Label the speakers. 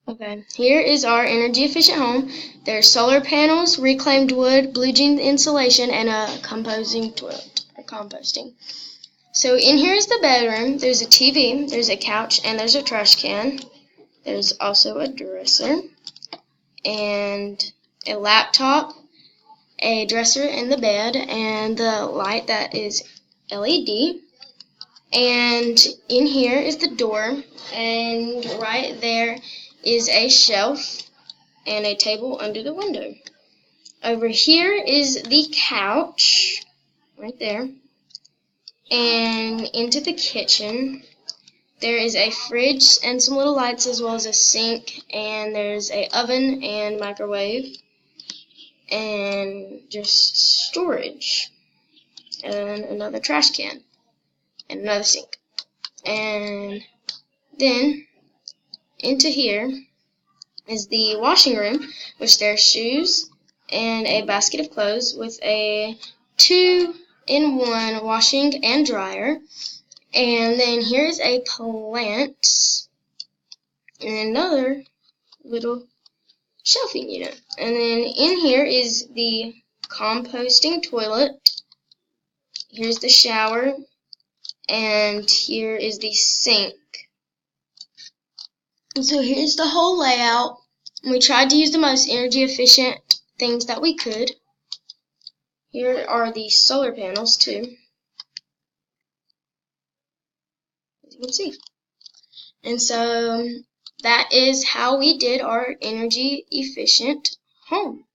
Speaker 1: Okay, here is our energy efficient home. There's solar panels, reclaimed wood, blue jean insulation, and a composting toilet, or composting. So in here is the bedroom. There's a TV, there's a couch, and there's a trash can. There's also a dresser, and a laptop, a dresser in the bed, and the light that is LED. And in here is the door, and right there is a shelf and a table under the window. Over here is the couch, right there. And into the kitchen, there is a fridge and some little lights as well as a sink, and there's a oven and microwave, and just storage, and another trash can, and another sink. And then into here is the washing room, which there's shoes and a basket of clothes with a 2-in-1 washing and dryer. And then here's a plant and another little shelving unit. And then in here is the composting toilet. Here's the shower, and here is the sink. And so here's the whole layout. We tried to use the most energy efficient things that we could. Here are the solar panels too, as you can see. And so that is how we did our energy efficient home.